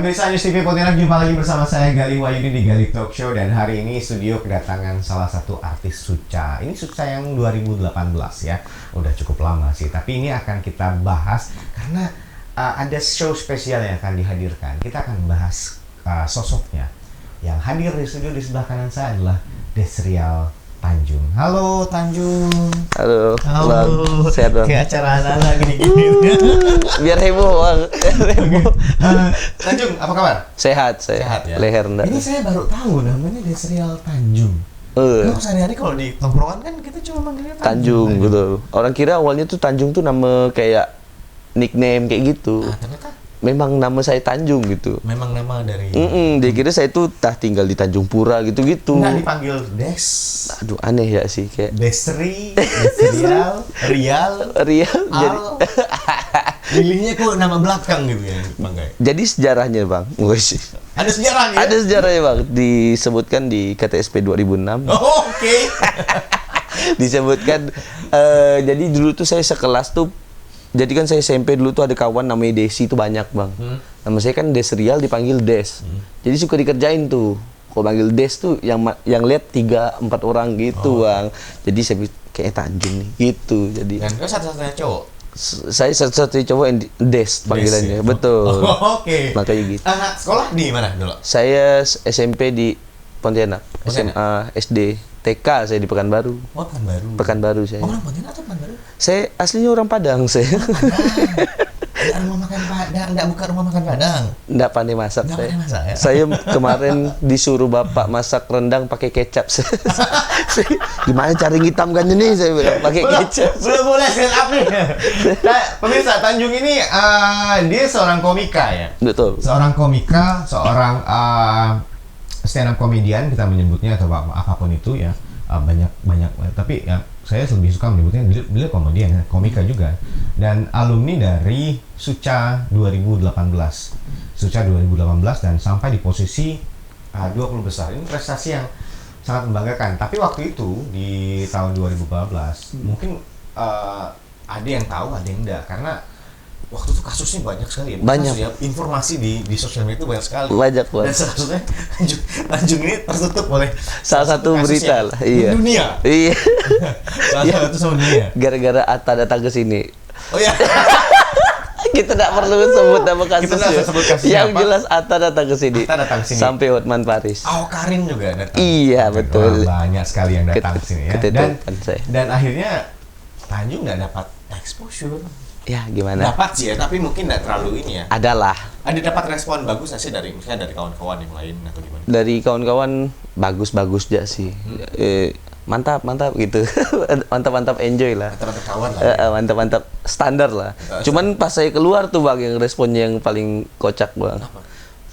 Pemirsa News TV Pontianak, jumpa lagi bersama saya Gali Wahyudi di Gali Talk Show. Dan hari ini studio kedatangan salah satu artis Suca. Ini Suca yang 2018 ya, udah cukup lama sih. Tapi ini akan kita bahas karena ada show spesial yang akan dihadirkan. Kita akan bahas sosoknya. Yang hadir di studio di sebelah kanan saya adalah Desrial Tanjung. Halo Tanjung. Halo. Halo. Bang. Sehat bang. Kayak acara anak-anak gini-gini. Biar heboh bang. Tanjung, apa kabar? Sehat saya. Sehat ya. Leher enggak. Ini saya baru tahu namanya Desrial Tanjung. Kalau sehari-hari kalau di tongkrongan kan kita cuma manggilnya Tanjung gitu. Orang kira awalnya tuh Tanjung tuh nama kayak nickname kayak gitu. Ternyata Memang nama saya Tanjung gitu. memang nama dari. Dia kira saya tuh tinggal di Tanjung Pura gitu-gitu. Nggak dipanggil Des, Aduh aneh ya sih kayak Desri, Desrial, Rial, Rial. Al. Pilihnya kok nama belakang gitu ya dipanggil. Jadi sejarahnya bang, sih. Ada sejarahnya. Ada sejarahnya bang. Disebutkan di KTSP 2006. Oh, oke. Disebutkan jadi dulu tuh saya sekelas tuh. Jadi kan saya SMP dulu tuh ada kawan namanya Desi tuh banyak bang. Nama saya kan Desrial dipanggil Des. Jadi suka dikerjain tuh. Kalau panggil Des tuh yang lihat 3-4 orang gitu bang. Jadi saya kayak Tanjung nih gitu. Jadi Dan kau satu-satunya cowok. saya satu-satunya cowok yang Des panggilannya. Ya? Betul. Oh, oke. Makanya gitu. Sekolah di mana dulu? Saya SMP di Pontianak, Pontianak? SMA, SD, TK saya di Pekanbaru. Oh, Pekanbaru. Pekanbaru saya. Orang Pontianak atau Pekanbaru? Saya aslinya orang Padang saya. Ada rumah makan Padang, enggak buka rumah makan Padang. Nggak pandai masak Nggak saya. pandai masak, ya? Saya kemarin disuruh bapak masak rendang pakai kecap. Gimana cara ngitamkannya nih saya bilang pakai kecap. Belum boleh stand up nih. Pemirsa, Tanjung ini dia seorang komika ya. Betul. Seorang komika, seorang stand up comedian kita menyebutnya atau apapun itu ya. Banyak tapi ya saya lebih suka menyebutnya beliau komedian, komika juga, dan alumni dari Suca 2018 dan sampai di posisi 20 besar. Ini prestasi yang sangat membanggakan. Tapi waktu itu di tahun 2014 mungkin ada yang tahu, ada yang enggak, karena waktu itu kasusnya banyak sekali ya. Banyak. Kasus, ya, informasi di sosial media itu banyak sekali. Banyak Dan banget. seharusnya Tanjung ini tertutup oleh Salah satu kasus berita yang lah. Iya. mendunia. Iya. Salah satu sama dunia. Gara-gara Atta datang ke sini. Oh ya. Kita tidak perlu sebut nama Kita nggak kasusnya. usah sebut kasusnya Yang apa. jelas Atta datang ke sini. Atta datang ke sini. Sampai Hotman Paris. Karin juga datang. Iya, betul. Wah, banyak sekali yang datang ke sini ya. Ketutupan saya. Dan akhirnya Tanjung nggak dapat exposure. Ya gimana? Dapat sih ya, tapi mungkin nggak terlalu ini ya. Adalah. Ada dapat respon bagus nggak sih misalnya dari kawan-kawan yang lain atau gimana? Dari kawan-kawan bagus-bagus aja sih. Mantap gitu. Mantap enjoy lah. Rata-rata kawan lah. Ya. Mantap standar lah. Cuman pas saya keluar tuh bang, yang responnya yang paling kocak bang. Apa?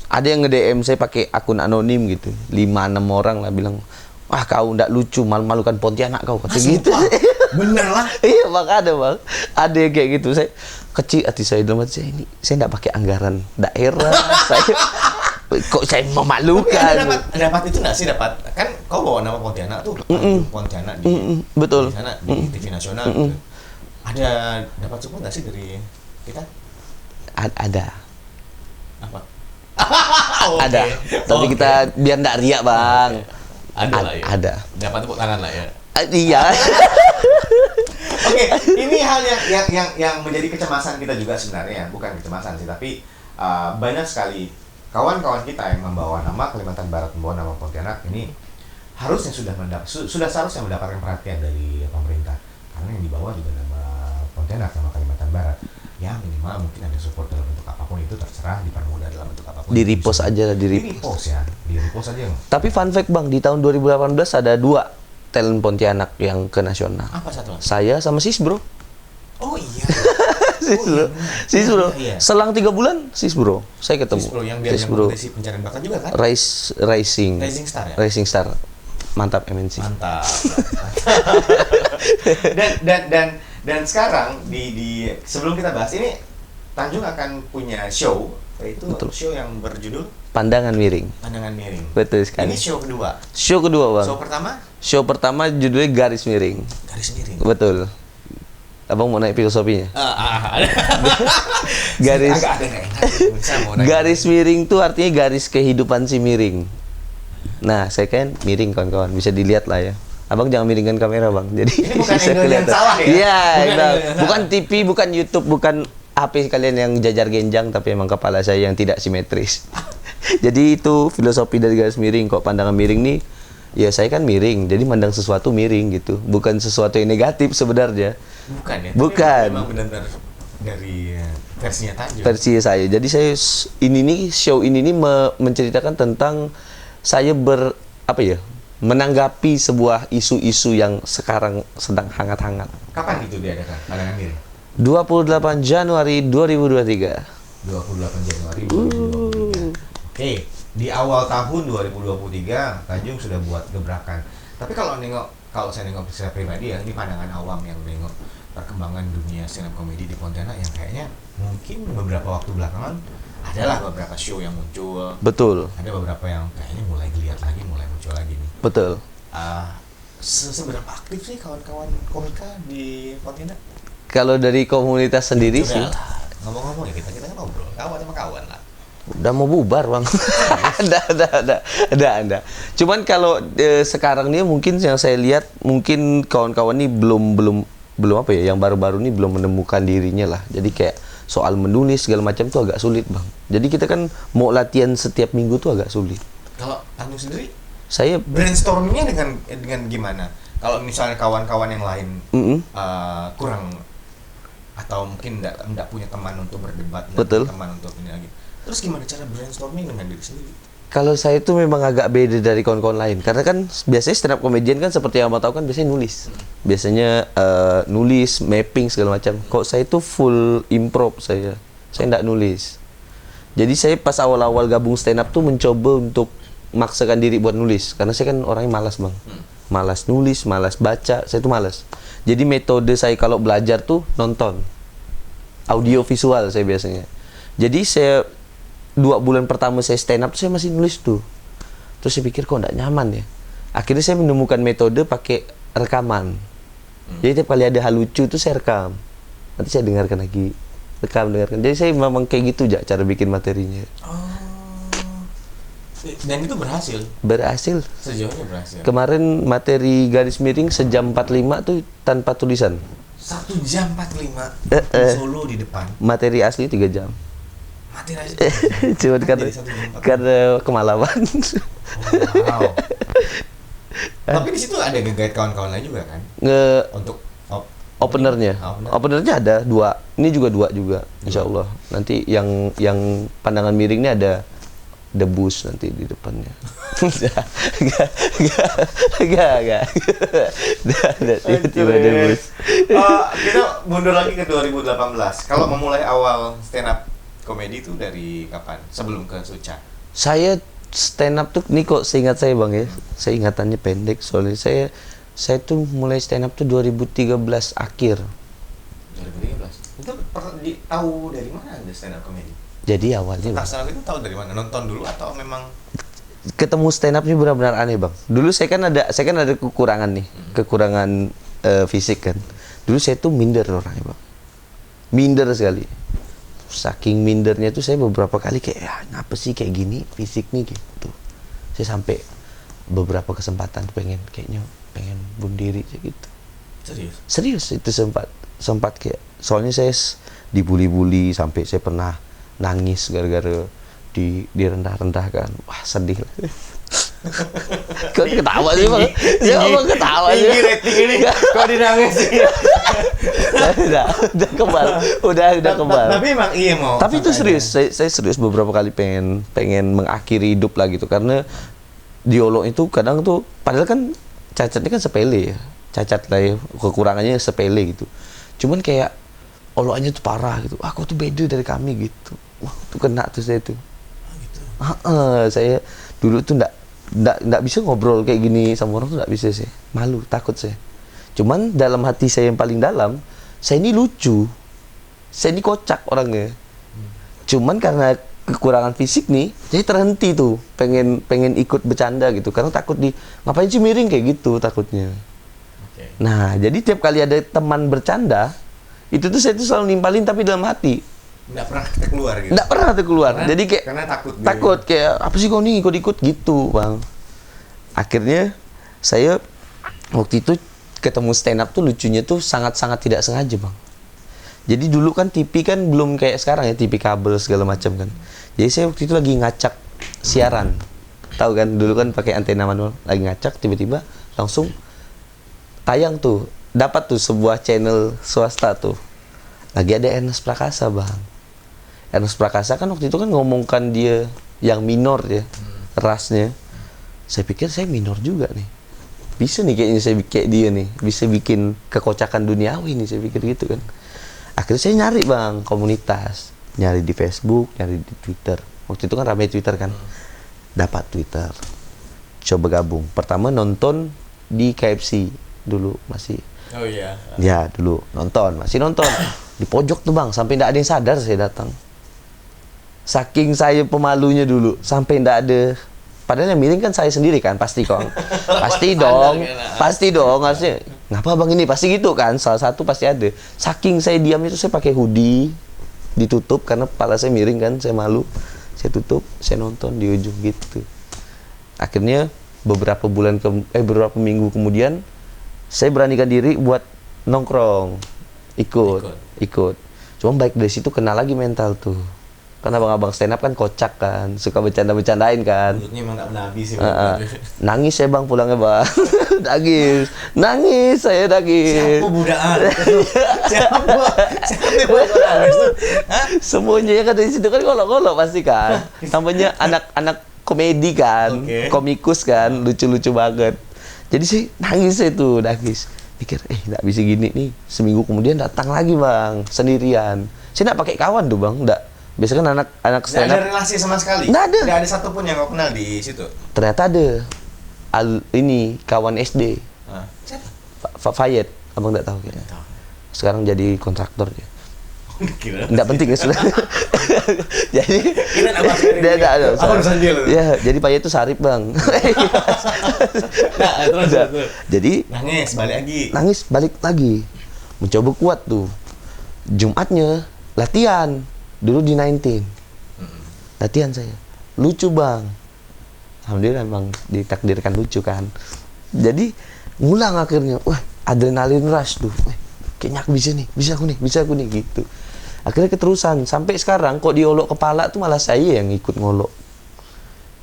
Ada yang nge-DM saya pakai akun anonim gitu, 5-6 orang lah bilang, wah kau ndak lucu, malu-malukan Pontianak kau kata gitu. Bener lah. Iya bang, ada yang kayak gitu. Saya kecil hati saya dalam hati saya, ini saya ndak pakai anggaran daerah. Saya memalukan. Dapat itu nggak sih, dapat kan kau bawa nama Pontianak tuh, Pontianak di Betul. di sana di TV nasional. Gitu. Ada dapat support nggak sih dari kita? Ada. Apa? Ada. Tapi kita biar ndak riak bang. Ada lah ya. Ada. Dapat tepuk tangan lah ya. Iya. Oke, ini hal yang menjadi kecemasan kita juga sebenarnya, bukan kecemasan sih, tapi banyak sekali kawan-kawan kita yang membawa nama Kalimantan Barat, membawa nama Pontianak ini harusnya sudah seharusnya mendapatkan perhatian dari pemerintah, karena yang dibawa juga nama Pontianak, nama Kalimantan Barat. Ya minimal mungkin ada support dalam bentuk apapun itu, terserah dipermudah dalam bentuk apapun. Di repost aja lah, di repost ya, di repost aja. Tapi fun fact bang, di tahun 2018 ada 2 talent Pontianak yang ke nasional. Apa satu? Saya sama Sis bro. Oh iya. Sis bro. Iya. Selang 3 bulan Sis bro. Saya ketemu. Sis bro yang biar kompetisi pencarian bakat juga kan? Rising Star ya? Rising Star. Mantap MNC. Mantap. dan sekarang di sebelum kita bahas ini, Tanjung akan punya show, yaitu Betul. show yang berjudul Pandangan Miring. Pandangan Miring. Betul sekali. Ini show kedua. Show kedua bang. Show pertama Show pertama judulnya Garis Miring. Garis Miring. Betul. Abang mau naik filosofinya. Ada. Garis Agak ada nggak enak. Saya mau nanya. garis miring tuh artinya garis kehidupan si miring. Nah, saya kan miring kawan-kawan, bisa dilihat lah ya. Abang jangan miringkan kamera bang, jadi Ini bukan bisa angle yang kelihatan. salah ya? Iya, Bukan Bang. angle yang Bukan TV, bukan YouTube, bukan HP kalian yang jajar genjang, tapi emang kepala saya yang tidak simetris. Jadi itu filosofi dari garis miring. Kok pandangan miring nih, ya saya kan miring, jadi mandang sesuatu miring gitu, bukan sesuatu yang negatif sebenarnya. Bukan ya? Bukan. Tapi memang benar-benar dari versinya Tanjung. Versi saya. Jadi saya show ini nih menceritakan tentang saya menanggapi sebuah isu-isu yang sekarang sedang hangat-hangat. Kapan itu diadakan? Pandangan miring? 28 Januari 2023. 28 Januari 2023. Oke, di awal tahun 2023 Tanjung sudah buat gebrakan. Tapi kalau saya nengok secara pribadi ya, ini pandangan awam yang nengok perkembangan dunia stand up comedy di Pontianak yang kayaknya mungkin beberapa waktu belakangan adalah beberapa show yang muncul. Betul, Ada beberapa yang kayaknya mulai geliat lagi, mulai muncul lagi nih. betul. Seberapa aktif sih kawan-kawan komika di Pontianak? Kalau dari komunitas sendiri sih, Udah lah, ngomong-ngomong ya kita kan ngobrol, kawan sama kawan lah. udah mau bubar bang. Ada. Cuman kalau sekarang nih mungkin yang saya lihat mungkin kawan-kawan nih belum apa ya, yang baru-baru nih belum menemukan dirinya lah. Jadi kayak soal menulis segala macam tuh agak sulit bang. Jadi kita kan mau latihan setiap minggu tuh agak sulit. Kalau Tanjung sendiri Saya brainstormingnya dengan gimana? Kalau misalnya kawan-kawan yang lain kurang atau mungkin enggak punya teman untuk berdebat, nggak Betul. punya teman untuk ini lagi. Terus gimana cara brainstorming dengan diri sendiri? kalau saya tuh memang agak beda dari kawan-kawan lain karena kan biasanya stand up comedian kan seperti yang abang tahu kan biasanya nulis. Biasanya nulis, mapping segala macam. Kok saya tuh full improv saya nggak nulis. Jadi saya pas awal-awal gabung stand up tuh mencoba untuk maksakan diri buat nulis karena saya kan orangnya malas bang. Malas nulis, malas baca, saya tuh malas. Jadi metode saya kalau belajar tuh nonton. Audio visual saya biasanya. Jadi saya 2 bulan pertama saya stand up tuh saya masih nulis tuh. Terus saya pikir kok nggak nyaman ya. Akhirnya saya menemukan metode pakai rekaman. Jadi tiap kali ada hal lucu tuh saya rekam. Nanti saya dengarkan lagi. Dengarkan. Jadi saya memang kayak gitu aja cara bikin materinya. Dan itu berhasil. Berhasil. Sejauhnya berhasil. Kemarin materi garis miring sejam 45 tuh tanpa tulisan. 1 jam 45 solo di depan. Materi asli 3 jam. Mati aja. Cuma karena, Jadi 1 jam 45. karena kemalaman. Wow. Tapi di situ ada nge-guide kawan-kawan lain juga kan? Untuk Openernya ada 2. Ini juga 2 juga, insya Allah. Nanti yang pandangan miring ini ada debus nanti di depannya. Gak. Tiba-tiba debus. Kita mundur lagi ke 2018. Kalau memulai awal stand up komedi itu dari kapan? Sebelum ke Suca? Saya stand up tuh, nih kok seingat saya bang ya, saya ingatannya pendek soalnya saya tuh mulai stand up tuh 2013 akhir. 2013? Itu tahu dari mana Anda stand up komedi? Jadi awalnya bang, Stand up itu tahu dari mana? Nonton dulu atau memang ketemu stand up ini benar-benar aneh bang. Dulu saya kan ada kekurangan nih, kekurangan fisik kan. Dulu saya tuh minder orangnya bang, minder sekali. Saking mindernya tuh saya beberapa kali kayak ngapa sih kayak gini fisik nih gitu. Saya sampai beberapa kesempatan pengen bunuh diri kayak gitu. Serius itu sempat kayak, soalnya saya dibully-bully sampai saya pernah nangis gara-gara direndah-rendahkan. Wah, sedih lah. Kok ketawa sih bang? Siapa ketawa sih? Tinggi rating ini. Kok dinangis sih? udah kebal. Tapi emang iya mau. Tapi itu serius, saya serius beberapa kali pengen mengakhiri hidup lah gitu karena dialog itu kadang tuh padahal kan cacatnya kan sepele ya, cacat lah ya, kekurangannya sepele gitu. Cuman kayak olokannya tuh parah gitu. Aku tuh beda dari kami gitu. Wah, tuh kena tuh saya tuh. Gitu. Saya dulu tuh nggak bisa ngobrol kayak gini sama orang tuh nggak bisa sih, malu, takut saya. Cuman dalam hati saya yang paling dalam, saya ini lucu, saya ini kocak orangnya. Cuman karena kekurangan fisik nih, jadi terhenti tuh, pengen ikut bercanda gitu, karena takut ngapain sih miring kayak gitu takutnya. Okay. Nah, jadi tiap kali ada teman bercanda, Itu tuh saya tuh selalu nimpalin tapi dalam hati. Nggak pernah kita keluar gitu. Nggak pernah tuh keluar. Jadi kayak karena takut. Takut kayak apa sih kau nih ikut-ikut gitu, Bang. Akhirnya saya waktu itu ketemu stand up tuh lucunya tuh sangat-sangat tidak sengaja, Bang. Jadi dulu kan TV kan belum kayak sekarang ya, TV kabel segala macam kan. Jadi saya waktu itu lagi ngacak siaran. Tahu kan, dulu kan pakai antena manual, lagi ngacak tiba-tiba langsung tayang tuh, dapat tuh sebuah channel swasta tuh. Lagi ada Ernest Prakasa, Bang. Ernest Prakasa kan waktu itu kan ngomongkan dia yang minor ya, rasnya. Saya pikir saya minor juga nih. Bisa nih kayaknya saya kayak dia nih, bisa bikin kekocakan duniawi nih, saya pikir gitu kan. Akhirnya saya nyari, Bang, komunitas. Nyari di Facebook, nyari di Twitter. Waktu itu kan ramai Twitter kan. Dapat Twitter. Coba gabung. Pertama nonton di KFC dulu masih. Oh iya. Ya, dulu masih nonton. Di pojok tuh, Bang, sampai nggak ada yang sadar saya datang. Saking saya pemalunya dulu, sampai nggak ada. Padahal yang miring kan saya sendiri kan, pasti kok. Pasti dong, harusnya. Ngapa Bang ini? Pasti gitu kan, salah satu pasti ada. Saking saya diam itu saya pakai hoodie, ditutup karena kepala saya miring kan, saya malu. Saya tutup, saya nonton di ujung gitu. Akhirnya beberapa beberapa minggu kemudian saya beranikan diri buat nongkrong, ikut. Cuma baik dari situ kena lagi mental tuh. Karena abang-abang stand up kan kocak kan, suka bercanda-bercandain kan. Mulutnya emang nggak pernah habis ya. Nangis saya, Bang, pulangnya, Bang. nangis saya. Siapa budaan? Siapa yang nangis tuh? Semuanya ya kan dari situ kan golok-golok pasti kan. Namanya anak-anak komedi kan, komikus kan, lucu-lucu banget. Jadi sih nangis saya tuh, pikir nggak bisa gini nih. Seminggu kemudian datang lagi, Bang, sendirian. Saya nggak pakai kawan tuh, Bang, nggak. Biasanya kan anak stand up. Nggak ada relasi sama sekali? Nggak ada. Nggak ada satupun yang kau kenal di situ? Ternyata ada. Ini kawan SD. Siapa? Fayet, abang nggak tahu kayaknya. Sekarang jadi kontraktor dia. Nggak penting ya sudah. Jadi dia ada. Ya, jadi Fayet itu Sarip, Bang. Terus. Jadi nangis balik lagi. Mencoba kuat tuh. Jumatnya latihan. Dulu di 19. Latihan saya. Lucu, Bang. Alhamdulillah emang ditakdirkan lucu kan. Jadi ngulang akhirnya. Wah, adrenalin rush tuh. Kayaknya aku bisa aku nih gitu. Akhirnya keterusan sampai sekarang kok diolok kepala tuh malah saya yang ikut ngolok.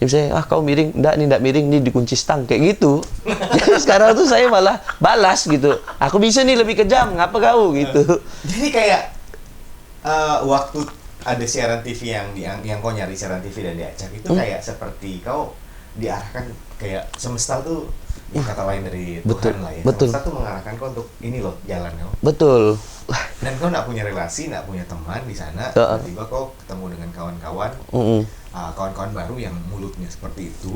Jadi saya, kau miring, enggak miring, nih dikunci stang kayak gitu. Jadi sekarang tuh saya malah balas gitu. Aku bisa nih lebih kejam, ngapa kau gitu. Jadi kayak waktu ada siaran TV yang kau nyari siaran TV dan diacak itu kayak seperti kau diarahkan kayak semesta tuh kata lain dari Tuhan lah ya. Betul. Semesta tuh mengarahkan kau untuk ini loh jalan kau. Betul. Dan kau nggak punya relasi, nggak punya teman di sana. Tiba-tiba kau ketemu dengan kawan-kawan, kawan-kawan baru yang mulutnya seperti itu.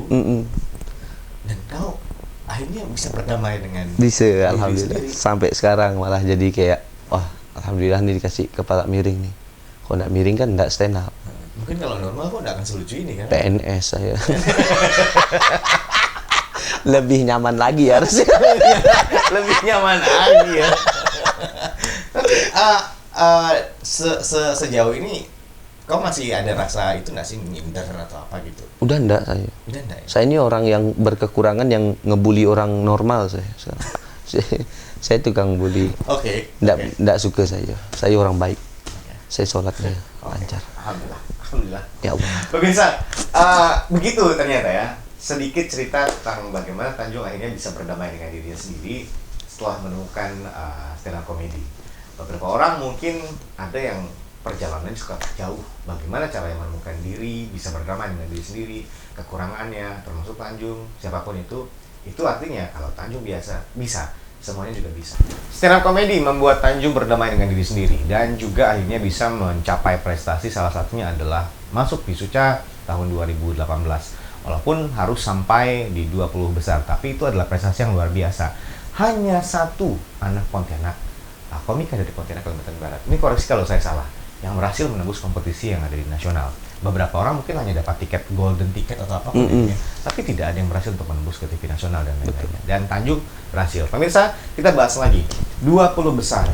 Dan kau akhirnya bisa berdamai dengan bisa, alhamdulillah. Sampai sekarang malah jadi kayak wah, alhamdulillah nih dikasih kepala miring nih. Kalau nggak miring kan nggak stand up. Mungkin kalau normal kok nggak akan selucu ini kan? PNS saya. Lebih nyaman lagi harusnya. Lebih nyaman lagi ya. Tapi sejauh ini kau masih ada rasa itu nggak sih minder atau apa gitu? Udah enggak saya. Udah enggak ya? Saya ini orang yang berkekurangan yang ngebully orang normal saya. Saya tukang bully. Nggak suka saya. Saya orang baik. Saya sholatnya lancar. Alhamdulillah. Ya Allah. Pemirsa, begitu ternyata ya. Sedikit cerita tentang bagaimana Tanjung akhirnya bisa berdamai dengan dirinya sendiri setelah menemukan stand up comedy. Beberapa orang mungkin ada yang perjalanannya suka jauh. Bagaimana cara yang menemukan diri, bisa berdamai dengan diri sendiri, kekurangannya, termasuk Tanjung, siapapun itu artinya kalau Tanjung bisa. Semuanya juga bisa. Stand up comedy membuat Tanjung berdamai dengan diri sendiri dan juga akhirnya bisa mencapai prestasi, salah satunya adalah masuk di Suca tahun 2018. Walaupun harus sampai di 20 besar, tapi itu adalah prestasi yang luar biasa. Hanya satu anak Pontianak, komika dari Pontianak Kalimantan Barat. Ini koreksi kalau saya salah, yang berhasil menembus kompetisi yang ada di nasional. Beberapa orang mungkin hanya dapat tiket golden ticket atau apa tapi tidak ada yang berhasil untuk menembus ke TV nasional dan lain-lainnya. Dan Tanjung berhasil. Pemirsa, kita bahas lagi 20 besar.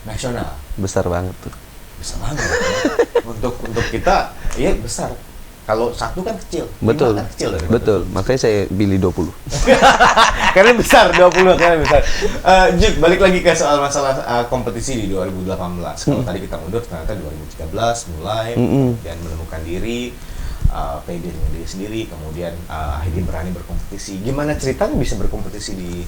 nasional. Besar banget tuh. Besar banget. Ya. Untuk kita, iya besar. Kalau satu kan kecil. Betul. 5 kan kecil dari Betul. Makanya saya pilih 20. Karena besar, 20 karena besar. Juk, balik lagi ke soal masalah kompetisi di 2018. Kalau tadi kita mundur, ternyata 2013 mulai, kemudian menemukan diri, pede dengan diri sendiri, kemudian akhirnya berani berkompetisi. Gimana ceritanya bisa berkompetisi di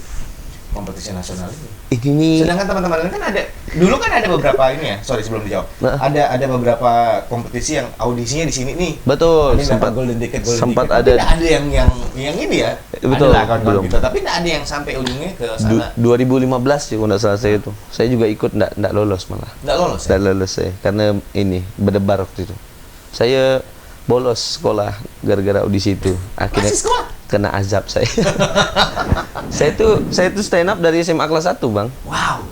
kompetisi nasional ini? Ini nih. Sedangkan teman-teman kan dulu kan ada beberapa ini ya, sorry sebelum dijawab. Nah. Ada beberapa kompetisi yang audisinya di sini nih. Betul, Ada sempat golden ticket, sempat Tapi ada. nggak ada yang ini ya. Betul, Ada lah kawan-kawan belum. kita, tapi nggak ada yang sampai ujungnya ke sana. 2015 sih kalau nggak salah saya itu. Saya juga ikut nggak lolos malah. Nggak lolos ya? Nggak lolos saya karena ini berdebar waktu itu. Saya bolos sekolah gara-gara audisi itu. Akhirnya Masih sekolah? kena azab saya. saya tuh stand up dari SMA kelas 1, Bang. Wow.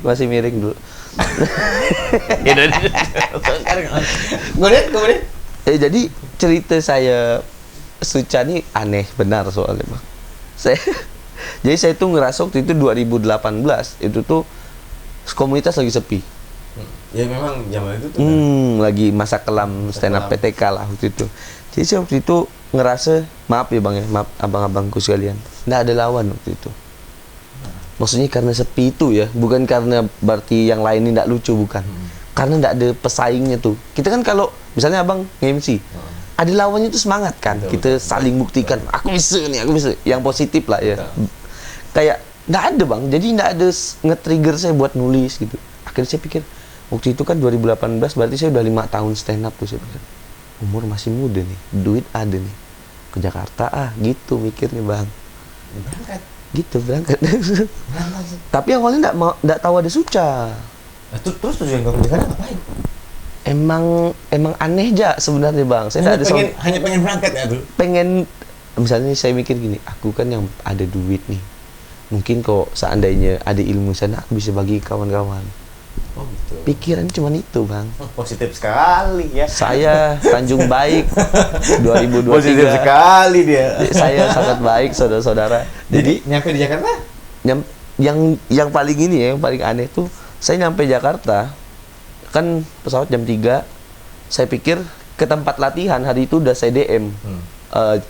Masih miring dulu. Kemudian? Jadi cerita saya Suca ini aneh benar soalnya, Bang. Jadi saya tuh ngerasa waktu itu 2018 itu tuh komunitas lagi sepi. Ya memang zaman itu tuh. Lagi masa kelam stand up PTK lah waktu itu. Jadi saya waktu itu ngerasa, maaf ya Bang ya, maaf abang-abangku sekalian, nggak ada lawan waktu itu. Maksudnya karena sepi itu ya, bukan karena berarti yang lain ini nggak lucu, bukan. Karena nggak ada pesaingnya tuh. Kita kan kalau misalnya abang nge-MC, ada lawannya tuh semangat kan. Kita saling buktikan, aku bisa nih, aku bisa. Yang positif lah ya. Kayak nggak ada Bang, jadi nggak ada nge-trigger saya buat nulis gitu. Akhirnya saya pikir, waktu itu kan 2018 berarti saya udah 5 tahun stand up tuh, saya pikir. Umur masih muda nih, duit ada nih. Ke Jakarta gitu mikirnya Bang. Berangkat. Gitu berangkat. Tapi awalnya nggak tahu ada Suca. Terus tujuan kamu di sana ngapain? Emang aneh aja sebenarnya Bang. Saya hanya pengen berangkat ya tuh. pengen, misalnya saya mikir gini, aku kan yang ada duit nih. Mungkin kok seandainya ada ilmu sana aku bisa bagi kawan-kawan. Oh gitu. Pikiran cuma itu Bang. Positif sekali ya. Saya Tanjung Baik 2023. Positif sekali dia. Saya sangat baik saudara-saudara. Jadi nyampe di Jakarta? Yang paling ini ya, yang paling aneh tuh saya nyampe Jakarta kan pesawat jam 3. Saya pikir ke tempat latihan hari itu udah saya DM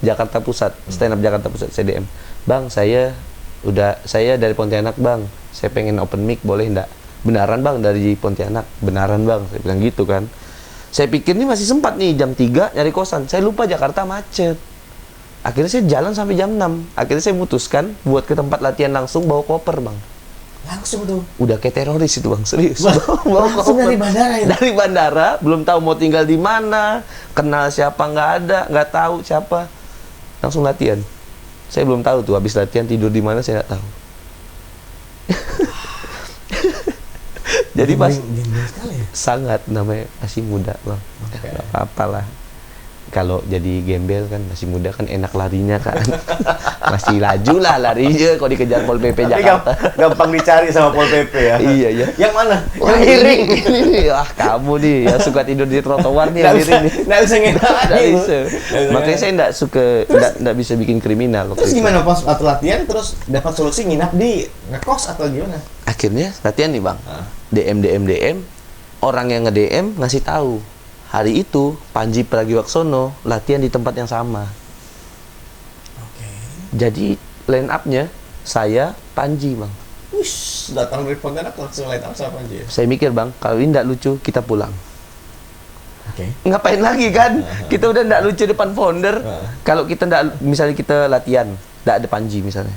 Jakarta Pusat, stand up Jakarta Pusat saya DM. Bang, saya dari Pontianak Bang. Saya pengen open mic boleh enggak? Benaran Bang dari Pontianak. Benaran Bang, saya bilang gitu kan. Saya pikir ini masih sempat nih jam 3 nyari kosan. Saya lupa Jakarta macet. Akhirnya saya jalan sampai jam 6. Akhirnya saya memutuskan buat ke tempat latihan langsung bawa koper Bang. Langsung tuh. Udah kayak teroris itu Bang, serius. Bawa langsung dari bandara ya? Dari bandara, belum tahu mau tinggal di mana, kenal siapa nggak ada, nggak tahu siapa. Langsung latihan. Saya belum tahu tuh habis latihan tidur di mana saya nggak tahu. Jadi pas sekali ya? sangat namanya masih muda Bang. Okay. Nggak apa-apa lah. Kalau jadi gembel kan masih muda kan enak larinya kan. Masih laju lah larinya kalau dikejar Pol PP Jakarta. Gampang dicari sama Pol PP ya. Iya ya. Yang mana? Wah, Yang miring. ini. Wah, kamu nih yang suka tidur di trotoar nih yang miring nih. Nggak bisa ngedain. Nggak bisa. Makanya saya nggak bisa bikin kriminal. Terus gimana pas waktu latihan terus dapat solusi nginap di ngekos atau gimana? Akhirnya latihan nih Bang. DM. Orang yang nge-DM ngasih tahu. Hari itu Panji Pragiwaksono latihan di tempat yang sama. Oke. Jadi line up-nya saya Panji Bang. Wush, datang dari Pontianak langsung line up sama Panji ya? Saya mikir Bang, kalau ini nggak lucu kita pulang. Oke. Ngapain lagi kan? Kita udah nggak lucu depan founder. Kalau kita nggak, misalnya kita latihan, nggak ada Panji misalnya,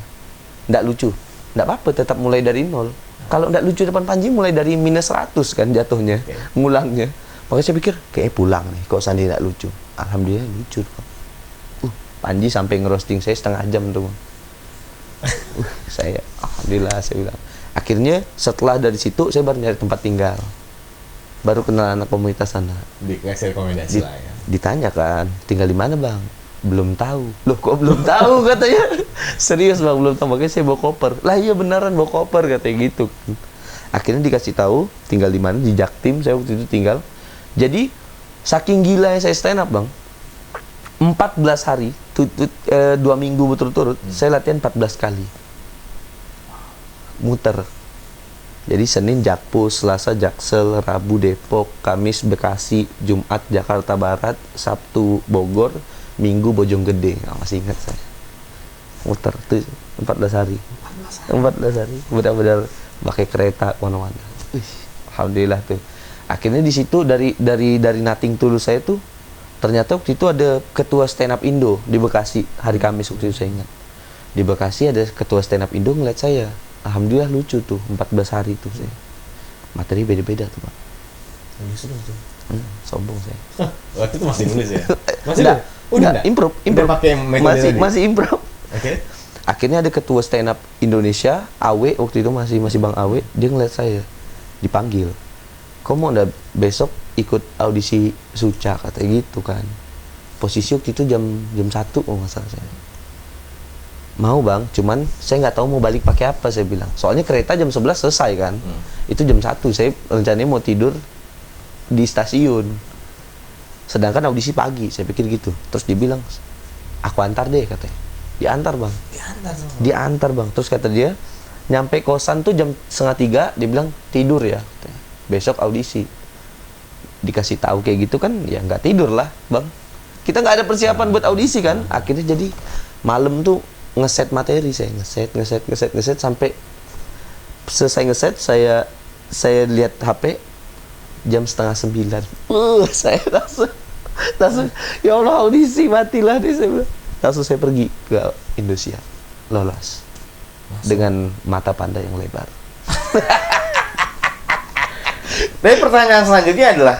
nggak lucu, nggak apa-apa, tetap mulai dari nol. Kalau nggak lucu depan Panji, mulai dari minus 100 kan jatuhnya, ngulangnya. Makanya saya pikir, kayak pulang nih, kok Sandi nggak lucu. Alhamdulillah lucu. Panji sampai ngerosting saya setengah jam tuh. Saya, alhamdulillah saya bilang. Akhirnya setelah dari situ, saya baru nyari tempat tinggal. Baru kenal anak komunitas sana. Dikasih rekomendasi lah ya. Ditanya kan, tinggal di mana Bang? Belum tahu. Loh kok belum tahu katanya? Serius Bang, belum tahu. Makanya saya bawa koper. Lah iya beneran bawa koper katanya gitu. Akhirnya dikasih tahu tinggal di mana, di Jaktim saya waktu itu tinggal. Jadi saking gila saya stand up Bang. 14 hari, 2 minggu berturut-turut, saya latihan 14 kali. Muter. Jadi Senin Jakpus, Selasa Jaksel, Rabu Depok, Kamis Bekasi, Jumat Jakarta Barat, Sabtu Bogor, Minggu Bojonggede. Masih ingat saya. Muter tuh 14 hari. 14 hari. Benar-benar pakai kereta mana-mana. Alhamdulillah tuh. Akhirnya di situ dari nothing tulus saya tuh ternyata waktu itu ada ketua stand up Indo di Bekasi hari Kamis waktu itu saya ingat. Di Bekasi ada ketua stand up Indo ngeliat saya. Alhamdulillah lucu tuh 14 hari tuh saya. Materi beda-beda tuh, Pak. Justru tuh. Sombong saya. Waktu itu masih nulis ya? Masih Enggak, udah improv. Udah pakai metode tadi? Masih improv. Oke. Akhirnya ada ketua stand up Indonesia, Awe waktu itu masih Bang Awe, dia ngeliat saya dipanggil. Kok mau nggak besok ikut audisi Suca katanya gitu kan. Posisi waktu itu jam 1 kalau nggak salah saya. Mau Bang, cuman saya nggak tahu mau balik pakai apa saya bilang. Soalnya kereta jam 11 selesai kan. Itu jam 1 saya rencananya mau tidur di stasiun. Sedangkan audisi pagi, saya pikir gitu. Terus dia bilang, aku antar deh katanya. Diantar Bang. Diantar Bang. Terus kata dia, nyampe kosan tuh jam 2:30, dia bilang tidur ya. Katanya. Besok audisi. Dikasih tahu kayak gitu kan, ya nggak tidur lah Bang. Kita nggak ada persiapan buat audisi kan. Akhirnya jadi malam tuh ngeset materi saya, ngeset sampai selesai ngeset saya lihat HP jam 8:30. Saya langsung ya Allah audisi matilah nih saya bilang. Langsung saya pergi ke Indosiar, lolos dengan mata panda yang lebar. Tapi pertanyaan selanjutnya adalah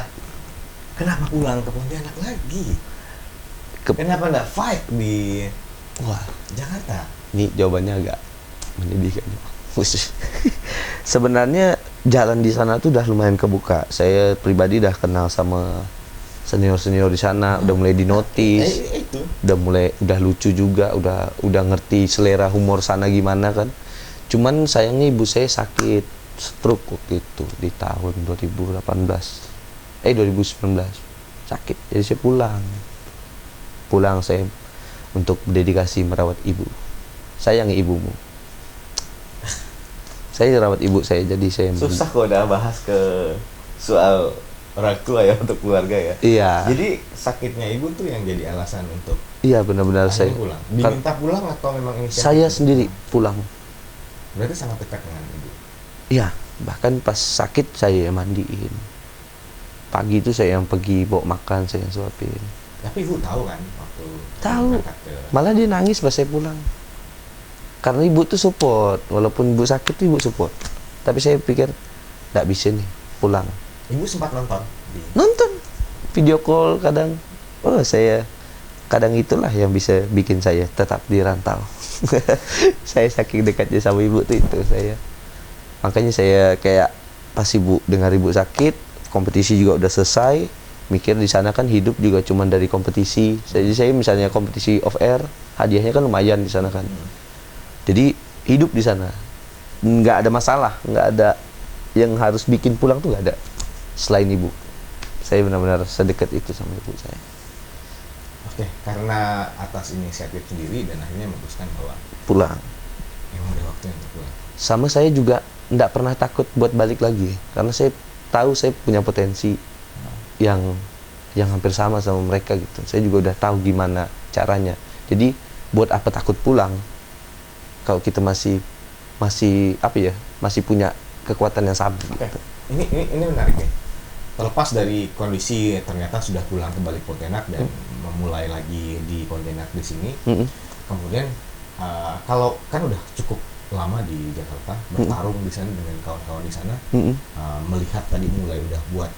kenapa pulang ke Pontianak lagi? Kenapa nggak fight di Jakarta? Ini jawabannya agak menyedihkan. Sebenarnya jalan di sana tuh udah lumayan kebuka. Saya pribadi udah kenal sama senior di sana, udah mulai dinotis, udah lucu juga, udah ngerti selera humor sana gimana kan. Cuman sayangnya ibu saya sakit stroke waktu itu di tahun 2019 sakit. Jadi saya pulang saya untuk dedikasi merawat ibu. Sayangi ibumu. Saya rawat ibu saya, jadi saya susah kok udah bahas ke soal orang tua ya untuk keluarga ya. Iya. Jadi sakitnya ibu tuh yang jadi alasan untuk iya benar-benar saya pulang. Diminta pulang atau memang inisiatif? Saya sendiri pulang. Berarti sangat dekat dengan ibu. Iya, bahkan pas sakit saya yang mandiin. Pagi itu saya yang pergi bawa makan, saya yang suapin. Tapi ibu tahu kan waktu tahu. Malah dia nangis pas saya pulang. Karena ibu tuh support, walaupun ibu sakit tuh ibu support. Tapi saya pikir nggak bisa nih pulang. Ibu sempat nonton? Nonton video call kadang. Oh saya kadang itulah yang bisa bikin saya tetap di rantau. Saya saking dekatnya sama ibu tuh itu saya. Makanya saya kayak pas ibu dengar ibu sakit, kompetisi juga udah selesai, mikir di sana kan hidup juga cuma dari kompetisi. Jadi saya misalnya kompetisi off air, hadiahnya kan lumayan di sana kan. Jadi hidup di sana, nggak ada masalah, nggak ada yang harus bikin pulang tuh nggak ada. Selain ibu, saya benar-benar sedekat itu sama ibu saya. Oke, karena atas inisiatif sendiri dan akhirnya memutuskan bahwa pulang. Emang udah waktunya untuk pulang. Sama saya juga nggak pernah takut buat balik lagi, karena saya tahu saya punya potensi yang hampir sama mereka gitu. Saya juga udah tahu gimana caranya. Jadi buat apa takut pulang? Kalau kita masih apa ya, masih punya kekuatan yang sama. Oke. Ini menarik ya. Terlepas dari kondisi ternyata sudah pulang kembali Pontianak dan memulai lagi di Pontianak di sini. Kemudian kalau kan udah cukup lama di Jakarta bertarung di sana dengan kawan-kawan di sana, melihat tadi mulai udah buat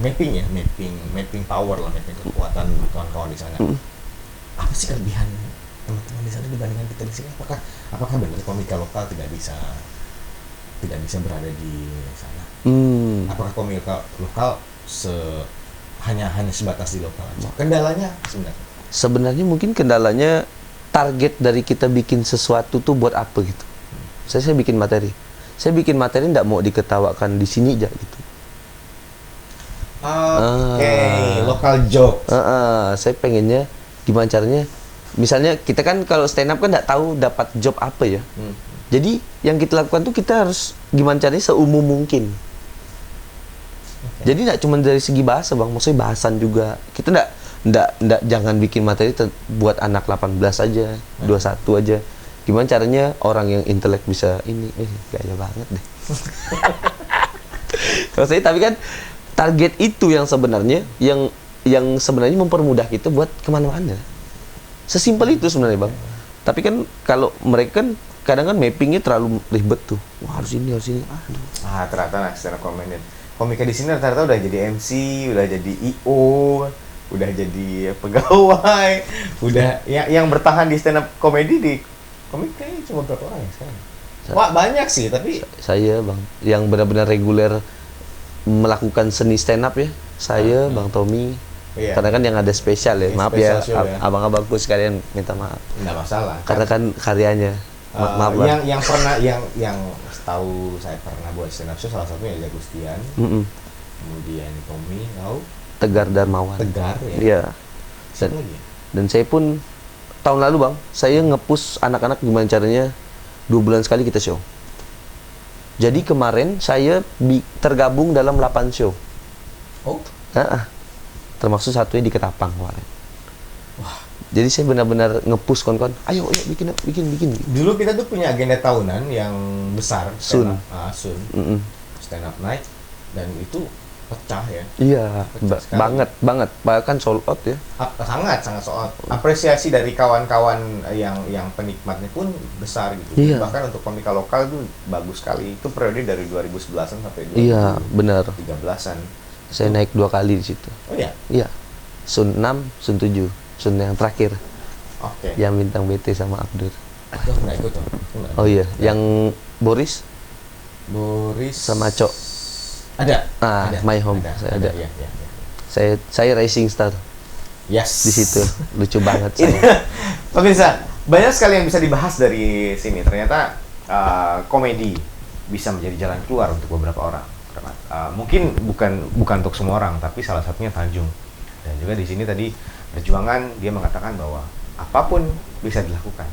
mapping power lah, mapping kekuatan kawan-kawan di sana. Apa sih kelebihan teman-teman di sana dibandingkan kita di sini? Apakah benar komika lokal tidak bisa berada di sana? Apakah komika lokal hanya sebatas di lokal aja? Kendalanya sebenarnya mungkin kendalanya target dari kita bikin sesuatu tuh buat apa gitu. Saya bikin materi nggak mau diketawakan di sini aja gitu. Lokal joke. Saya pengennya gimana caranya, misalnya kita kan kalau stand up kan nggak tahu dapat job apa ya. Jadi yang kita lakukan tuh kita harus gimana caranya seumum mungkin. Jadi nggak cuma dari segi bahasa bang, maksudnya bahasan juga. Kita nggak jangan bikin materi buat anak 18 aja, 21 aja. Gimana caranya orang yang intelek bisa ini, gaya banget deh. Maksudnya tapi kan target itu yang sebenarnya yang sebenarnya mempermudah kita buat kemana-mana. Sesimpel itu sebenarnya bang. Tapi kan kalau mereka kan kadang kan mappingnya terlalu ribet tuh. Wah harus ini. Aduh. Ternyata nah, stand up comedian. Komika di sini ternyata udah jadi MC, udah jadi IO, udah jadi pegawai, udah yang bertahan di stand up comedy di komik kayaknya cuma berapa orang ya sekarang? Wah banyak sih, tapi saya bang, yang benar-benar reguler melakukan seni stand up ya, saya Bang Tommy. Iya. Karena kan yang ada spesial ya, Yang maaf ya, spesial show ya. abang-abangku sekalian minta maaf. nggak masalah. Karena kan karyanya, maaf lah. Yang pernah yang setahu saya pernah buat stand up show salah satunya ya Gustian, kemudian Tommy, Tegar Darmawan. Tegar ya. Iya. Siapa lagi ya? Dan saya pun tahun lalu bang, saya nge-push anak-anak gimana caranya 2 bulan sekali kita show. Jadi kemarin saya tergabung dalam 8 show. Oh. Termasuk satunya di Ketapang kemarin. Wah. Jadi saya benar-benar nge-push kawan-kawan. Ayo bikin. Dulu kita tuh punya agenda tahunan yang besar. Sun. Sun. Stand up night. Dan itu pecah ya. Iya, Pecah banget. Bahkan sold out ya. Sangat soal apresiasi dari kawan-kawan yang penikmatnya pun besar gitu. Iya. Bahkan untuk komika lokal itu bagus sekali. Itu periode dari 2011-an sampai 2013-an. Iya, benar. 13-an. Saya naik 2 kali di situ. Oh iya. Iya. Sun 6, Sun 7. Sun yang terakhir. Oke. Yang bintang BT sama Abdur. Aku nggak ikut tuh. Oh iya, yang Boris sama Cok. Ada. Ada. My Home. Saya ada. Iya. Saya Rising Star Yes. di situ. Lucu banget saya. Pemirsa, banyak sekali yang bisa dibahas dari sini. Ternyata komedi bisa menjadi jalan keluar untuk beberapa orang. Mungkin bukan untuk semua orang, tapi salah satunya Tanjung. Dan juga di sini tadi perjuangan dia mengatakan bahwa apapun bisa dilakukan.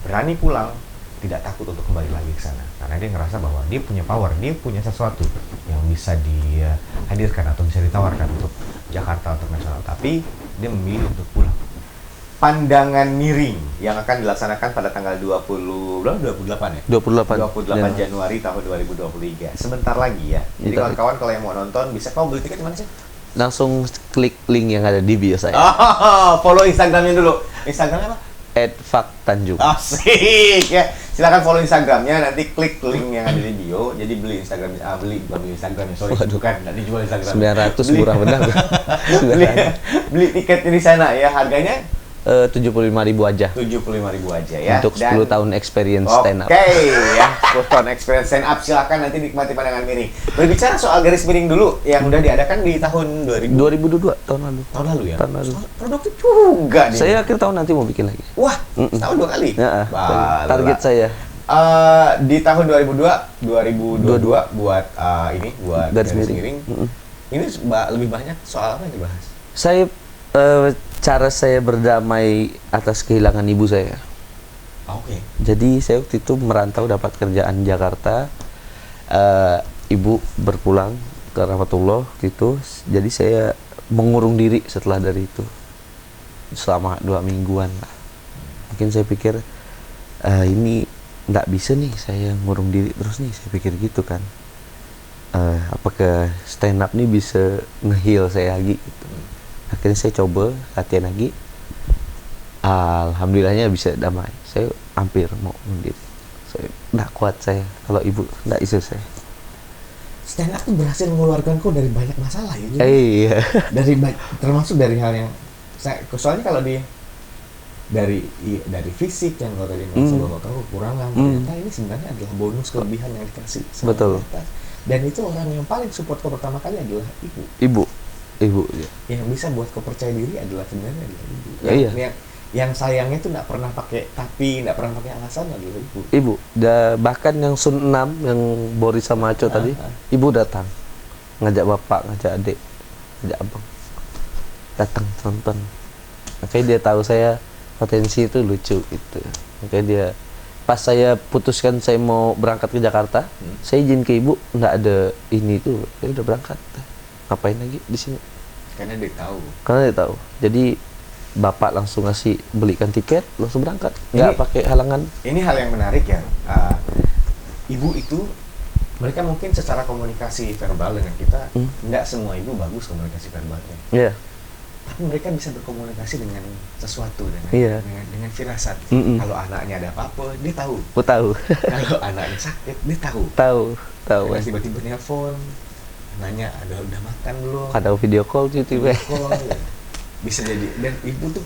Berani pulang, tidak takut untuk kembali lagi ke sana. Karena dia ngerasa bahwa dia punya power, dia punya sesuatu yang bisa dihadirkan atau bisa ditawarkan untuk Jakarta untuk nasional. Tapi dia memilih untuk pulang. Pandangan miring yang akan dilaksanakan pada tanggal 28 ya? 28 Januari tahun 2023. Sebentar lagi ya. Jadi kawan-kawan kalau yang mau nonton bisa kamu beli tiket di mana sih? Langsung klik link yang ada di bio saya. Follow Instagramnya dulu. Instagramnya apa? @faktanjung. Asik ya. Silakan follow Instagramnya, nanti klik link yang ada di bio. Jadi beli Instagramnya, bukan beli Instagramnya, sorry. Bukan, nanti jual Instagram. 900 murah benar. beli tiketnya di sana ya, harganya 75.000 aja. 75.000 aja ya. Untuk 10 tahun experience stand up. Oke ya, 10 tahun experience stand up. Silakan nanti nikmati pandangan miring. Berbicara soal garis miring dulu yang udah diadakan di tahun 2022 tahun lalu. Tahun lalu ya. Tahun lalu. Produktif juga nih. Saya akhir tahun nanti mau bikin lagi. Wah, setahun 2 kali. Ya, target saya. Di tahun 2022 buat buat garis miring. Ini lebih banyak soal apa yang dibahas? Saya cara saya berdamai atas kehilangan ibu saya. Oke. Jadi saya waktu itu merantau dapat kerjaan di Jakarta. Ibu berpulang ke rahmatullah gitu. Jadi saya mengurung diri setelah dari itu selama 2 mingguan lah. Mungkin saya pikir ini nggak bisa nih saya ngurung diri terus nih, saya pikir gitu kan. Apakah stand up nih bisa nge-heal saya lagi gitu. Akhirnya saya coba latihan lagi. Alhamdulillahnya bisa damai. Saya hampir mau bunuh. Saya nggak kuat saya. Kalau ibu nggak bisa saya. Stand up tuh berhasil mengeluarkan kau dari banyak masalah ya. Iya. Termasuk dari hal yang soalnya kalau dari fisik yang kau tadi merasa bahwa kau kekurangan, ternyata ini sebenarnya adalah bonus kelebihan yang dikasih. Betul. Dan itu orang yang paling support kau pertama kali adalah Ibu. Ya. Yang bisa buat kau percaya diri adalah sebenarnya adalah ibu. Yang sayangnya tuh nggak pernah pakai tapi, nggak pernah pakai alasan adalah ibu. Ibu. Bahkan yang Sun 6 yang Boris sama Aco tadi, ibu datang ngajak bapak, ngajak adik, ngajak abang, datang nonton. Makanya dia tahu saya potensi itu lucu gitu. Makanya dia pas saya putuskan saya mau berangkat ke Jakarta, saya izin ke ibu, nggak ada ini tuh, saya udah berangkat. Ngapain lagi di sini? Karena dia tahu. Karena dia tahu. Jadi bapak langsung ngasih belikan tiket, langsung berangkat, nggak pakai halangan. Ini hal yang menarik ya. Ibu itu mereka mungkin secara komunikasi verbal dengan kita, nggak semua ibu bagus komunikasi verbalnya. Iya. Tapi mereka bisa berkomunikasi dengan sesuatu, dengan firasat. Kalau anaknya ada apa-apa, dia tahu. Aku tahu. Kalau anaknya sakit, dia tahu. tahu. Karena tiba-tiba nelpon, nanya udah makan belum? Ada video call gitu, Call. Bisa jadi, dan ibu tuh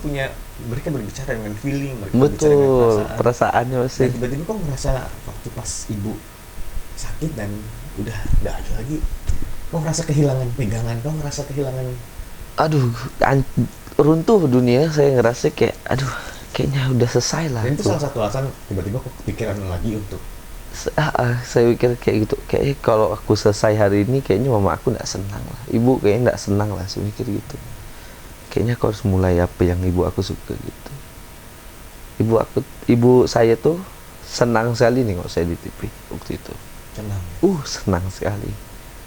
mereka berbicara dengan feeling, mereka berbicara dengan Betul, perasaan. perasaannya Dan masih. tiba-tiba kok ngerasa waktu pas ibu sakit dan udah nggak ada lagi, kok ngerasa kehilangan pegangan, kok ngerasa kehilangan. Aduh, runtuh dunia. Saya ngerasa kayak, aduh, kayaknya udah selesai lah. Dan itu tuh. salah satu alasan tiba-tiba kok kepikiran lagi untuk Saya pikir kayak gitu, kayaknya kalau aku selesai hari ini, kayaknya mama aku nggak senang lah. Ibu kayaknya nggak senang lah, saya mikir gitu. Kayaknya aku harus mulai apa yang ibu aku suka gitu. Ibu saya tuh senang sekali nih kalau saya di TV waktu itu. senang. Senang sekali.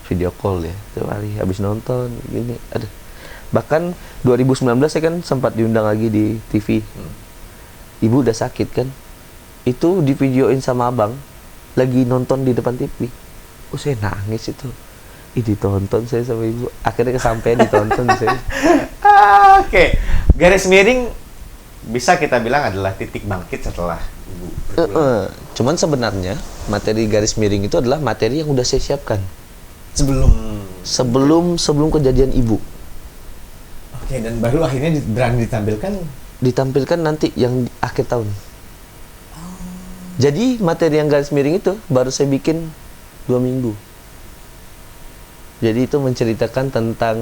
Video call ya, tiap hari habis nonton gini. Aduh. Bahkan 2019 saya kan sempat diundang lagi di TV. Ibu udah sakit kan. Itu di videoin sama abang lagi nonton di depan TV. Saya nangis itu. Ditonton saya sama ibu. Akhirnya kesampaian ditonton saya. Oke. Garis miring bisa kita bilang adalah titik bangkit setelah ibu berpulang. Cuman sebenarnya materi garis miring itu adalah materi yang udah saya siapkan sebelum kejadian ibu. Oke, dan baru akhirnya berani Ditampilkan nanti yang di akhir tahun. Jadi materi yang garis miring itu baru saya bikin 2 minggu. Jadi itu menceritakan tentang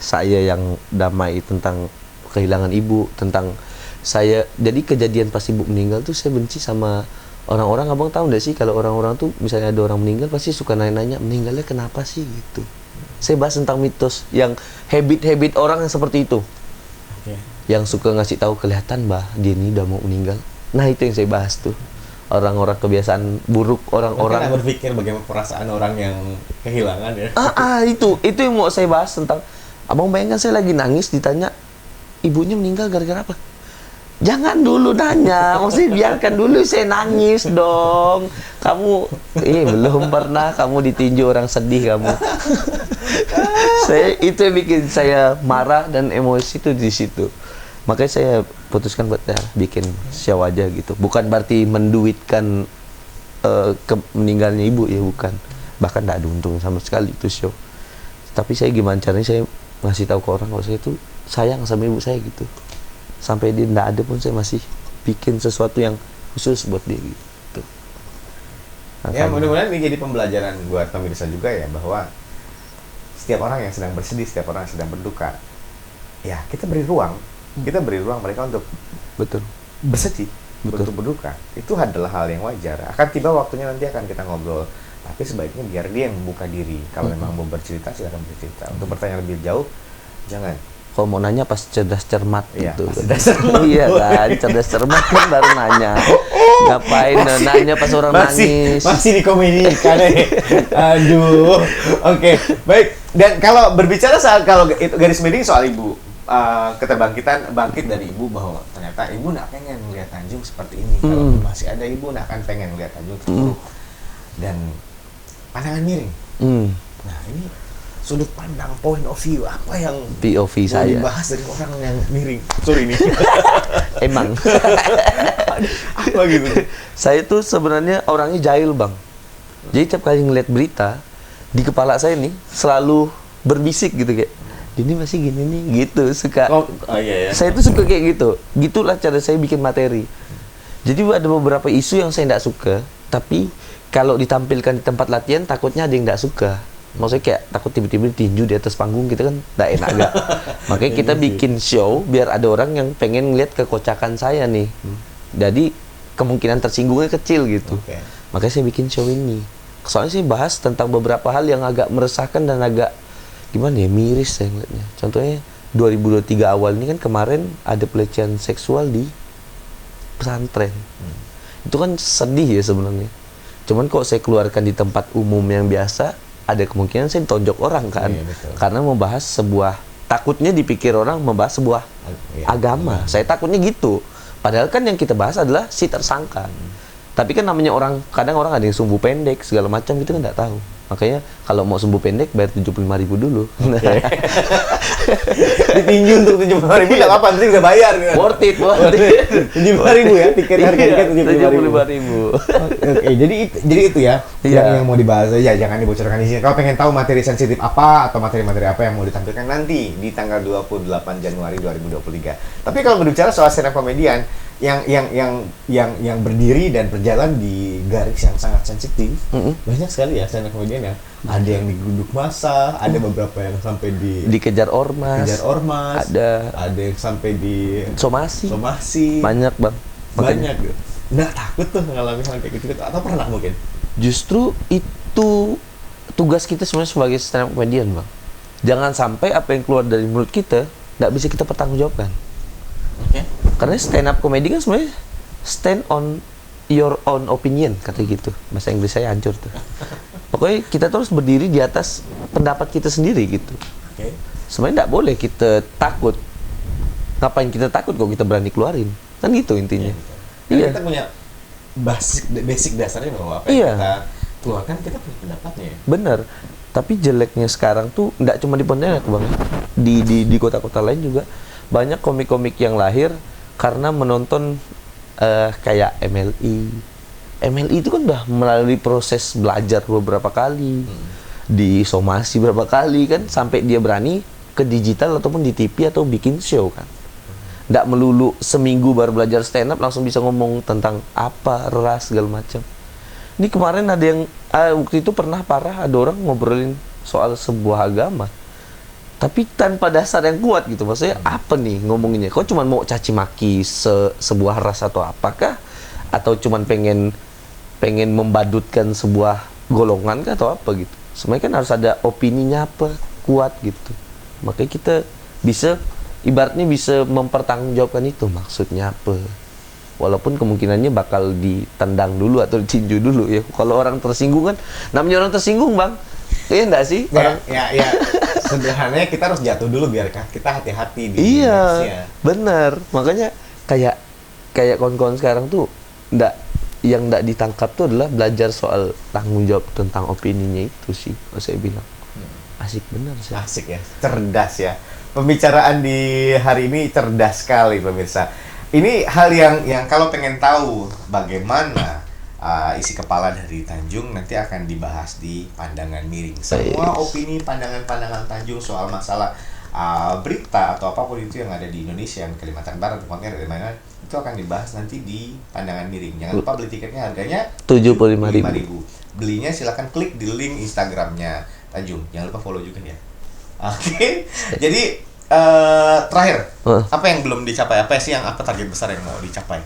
saya yang damai, tentang kehilangan ibu, tentang saya. Jadi kejadian pas ibu meninggal tuh saya benci sama orang-orang. Abang tahu nggak sih kalau orang-orang tuh misalnya ada orang meninggal pasti suka nanya-nanya meninggalnya kenapa sih gitu. Saya bahas tentang mitos yang habit orang yang seperti itu. Oke. Yang suka ngasih tahu kelihatan bah dia ini udah mau meninggal. Nah itu yang saya bahas tuh. Orang-orang kebiasaan buruk orang-orang. Karena berpikir bagaimana perasaan orang yang kehilangan ya. Itu yang mau saya bahas tentang. Abang bayangkan saya lagi nangis ditanya ibunya meninggal gara-gara apa? Jangan dulu nanya, maksudnya biarkan dulu saya nangis dong. Kamu, belum pernah kamu ditinju orang sedih kamu. Itu yang bikin saya marah dan emosi itu di situ. Makanya saya putuskan buat bikin show aja gitu. Bukan berarti menduitkan meninggalnya ibu ya, bukan. Bahkan tidak ada untung sama sekali itu show. Tapi saya gimana caranya saya ngasih tahu ke orang kalau saya tuh sayang sama ibu saya gitu. Sampai dia tidak ada pun saya masih bikin sesuatu yang khusus buat dia gitu. Ya mudah-mudahan ini jadi pembelajaran buat pemirsa juga ya, bahwa setiap orang yang sedang bersedih, setiap orang yang sedang berduka, ya kita beri ruang mereka untuk bersedih, untuk berduka. Itu adalah hal yang wajar. Akan tiba waktunya, nanti akan kita ngobrol. Tapi sebaiknya biar dia yang membuka diri. Kalau memang mau bercerita, silakan bercerita. Untuk bertanya lebih jauh, jangan. Kalau mau nanya pas cerdas cermat gitu. Iya kan, cerdas cermat kan baru nanya. Ngapain nanya pas orang nangis. Masih di komedi karena aduh. Oke, baik. Dan kalau berbicara soal itu garis miring soal ibu, bangkit dari ibu, bahwa ternyata ibu nak pengen melihat Tanjung seperti ini. Kalau masih ada ibu nak akan pengen melihat Tanjung terpuruk. Dan pandangan miring. Nah, ini sudut pandang, point of view, apa yang POV saya dibahas dari orang yang miring. Sorry nih. Emang apa gitu? Saya tuh sebenarnya orangnya jahil, Bang. Jadi tiap kali ngeliat berita di kepala saya nih selalu berbisik gitu kayak ini masih gini nih gitu, suka. Iya. Saya tuh suka kayak gitu. Gitulah cara saya bikin materi. Jadi ada beberapa isu yang saya tidak suka, tapi kalau ditampilkan di tempat latihan takutnya ada yang tidak suka. Maksudnya kayak takut tiba-tiba ditinju di atas panggung, kita kan tidak enak gak. Makanya kita bikin show biar ada orang yang pengen ngeliat kekocakan saya nih. Jadi kemungkinan tersinggungnya kecil gitu. Makanya saya bikin show ini. Soalnya saya bahas tentang beberapa hal yang agak meresahkan dan agak gimana ya, miris saya ngeliatnya. Contohnya 2023 awal ini kan kemarin ada pelecehan seksual di pesantren. Itu kan sedih ya sebenarnya. Cuman kok saya keluarkan di tempat umum yang biasa, ada kemungkinan saya ditonjok orang kan. Iya, betul. Karena membahas sebuah, takutnya dipikir orang membahas sebuah Iya. agama. Saya takutnya gitu. Padahal kan yang kita bahas adalah si tersangka. Tapi kan namanya orang, kadang orang ada yang sumbu pendek segala macam, gitu kan nggak tahu. Makanya kalau mau sumbu pendek bayar 75.000 dulu. Ditinju untuk 75.000 nggak apa-apa, nanti udah bayar. Worth it, worth it. 75.000 ya, harga tiket 75.000. Oke, jadi itu ya Iya. yang mau dibahas. Ya jangan dibocorkan di sini. Kalau pengen tahu materi sensitif apa atau materi-materi apa yang mau ditampilkan nanti di tanggal 28 Januari 2023. Tapi kalau berbicara soal stand up komedian yang berdiri dan berjalan di garis yang sangat sensitif, banyak sekali ya stand up komedian yang ada yang digeruduk masa, ada beberapa yang sampai Dikejar ormas. kejar ormas, Ada yang sampai di somasi. somasi. Banyak, Bang. Makanya Banyak gitu. Nggak takut tuh ngalamin hal kayak gitu atau pernah mungkin? justru itu tugas kita sebenarnya sebagai stand up comedian, Bang. Jangan sampai apa yang keluar dari mulut kita nggak bisa kita pertanggungjawabkan. Oke. Karena stand up comedy kan sebenarnya stand on your own opinion, kata gitu. Bahasa Inggris saya hancur tuh. Pokoknya kita terus berdiri di atas pendapat kita sendiri gitu. Oke. Sebenarnya nggak boleh kita takut. Ngapain kita takut kalau kita berani keluarin? Kan gitu intinya. Karena Iya. kita punya basic dasarnya bahwa apa Iya. yang kita keluarkan kita punya pendapatnya. Bener. Tapi jeleknya sekarang tuh nggak cuma di Pontianak, Bang. Di kota-kota lain juga banyak komik-komik yang lahir karena menonton kayak MLI. MLI itu kan udah melalui proses belajar beberapa kali, di somasi berapa kali kan, sampai dia berani ke digital ataupun di TV atau bikin show kan. Nggak melulu seminggu baru belajar stand up langsung bisa ngomong tentang apa, ras, segala macam. Ini kemarin ada yang waktu itu pernah parah, ada orang ngobrolin soal sebuah agama tapi tanpa dasar yang kuat gitu. Maksudnya apa nih ngomonginnya? Kok cuma mau caci maki sebuah ras atau apakah? Atau cuman pengen membadutkan sebuah golongan kah atau apa gitu? Sebenarnya kan harus ada opininya apa kuat gitu. Makanya kita ibaratnya bisa mempertanggungjawabkan itu maksudnya apa. Walaupun kemungkinannya bakal ditendang dulu atau ditinju dulu ya. Kalau orang tersinggung kan, namanya orang tersinggung, Bang. Iya enggak sih? Ya. Sederhananya kita harus jatuh dulu biar kita hati-hati di Iya, nextnya. bener. Makanya kayak kawan-kawan sekarang tuh yang nggak ditangkap tuh adalah belajar soal tanggung jawab tentang opininya itu sih, kalau saya bilang. Asik bener sih. Asik ya, cerdas ya. Pembicaraan di hari ini cerdas sekali pemirsa. Ini hal yang kalau pengen tahu bagaimana isi kepala dari Tanjung nanti akan dibahas di Pandangan Miring. Semua opini, pandangan-pandangan Tanjung soal masalah berita atau apapun itu yang ada di Indonesia, yang Kalimantan Barat, Pontianak dan mana itu akan dibahas nanti di Pandangan Miring. Jangan lupa beli tiketnya, harganya 75.000. Belinya silakan klik di link Instagramnya Tanjung. Jangan lupa follow juga ya. Oke. Jadi terakhir, apa yang belum dicapai? Apa target besar yang mau dicapai?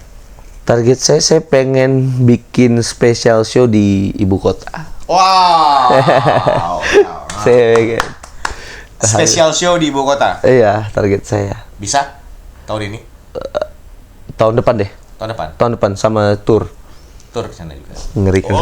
Target saya pengen bikin special show di ibu kota. Wow. Saya pengen. Special show di ibu kota. Iya, target saya. Bisa tahun ini? Tahun depan deh. Tahun depan sama tour. tur ke sana juga. Ngeri kan.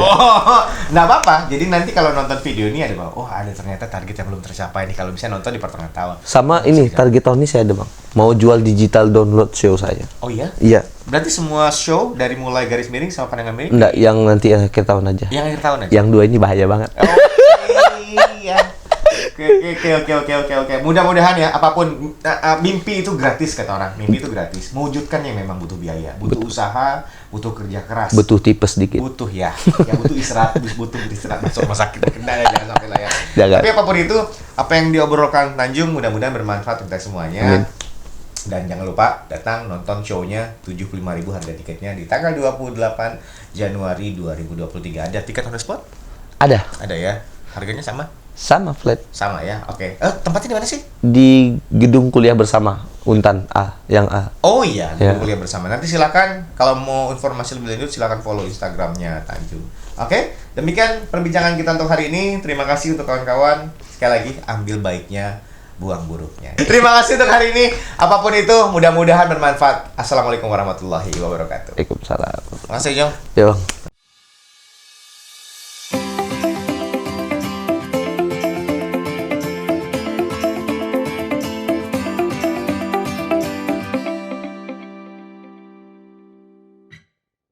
Nggak apa-apa. Jadi nanti kalau nonton video ini ada bahwa ada ternyata target yang belum tercapai nih. Kalau bisa nonton di pertengahan tahun. Sama ini target tahun ini saya ada, Bang. Mau jual digital download show saya. Oh iya? Iya. Berarti semua show dari mulai Garis Miring sama Pandangan Miring? Enggak, yang nanti akhir tahun aja. Yang akhir tahun aja? Yang dua ini bahaya banget. Iya. Oke. Mudah-mudahan ya, apapun mimpi itu gratis kata orang. Mimpi itu gratis. Mewujudkannya memang butuh biaya, butuh usaha, butuh kerja keras. Butuh tipes dikit. Butuh ya. Butuh istirahat, butuh beristirahat masuk rumah sakit. Kena jangan sampai lah ya. Jaga. Tapi apapun itu, apa yang diobrolkan Tanjung mudah-mudahan bermanfaat untuk kita semuanya. Amin. Dan jangan lupa datang nonton show-nya 75.000 harga tiketnya di tanggal 28 Januari 2023. Ada tiket on the spot? Ada. Ada ya. Harganya sama? Sama flat. Sama ya. Oke. Tempatnya di mana sih? Di gedung kuliah bersama Untan A, yang A. Oh iya, Ya. kuliah bersama. Nanti silakan kalau mau informasi lebih lanjut silakan follow Instagramnya Tanjung. Oke, demikian perbincangan kita untuk hari ini. Terima kasih untuk kawan-kawan. Sekali lagi ambil baiknya, buang buruknya. Terima kasih untuk hari ini. Apapun itu, mudah-mudahan bermanfaat. Assalamualaikum warahmatullahi wabarakatuh. Waalaikumsalam. Makasih, Jong. Yo.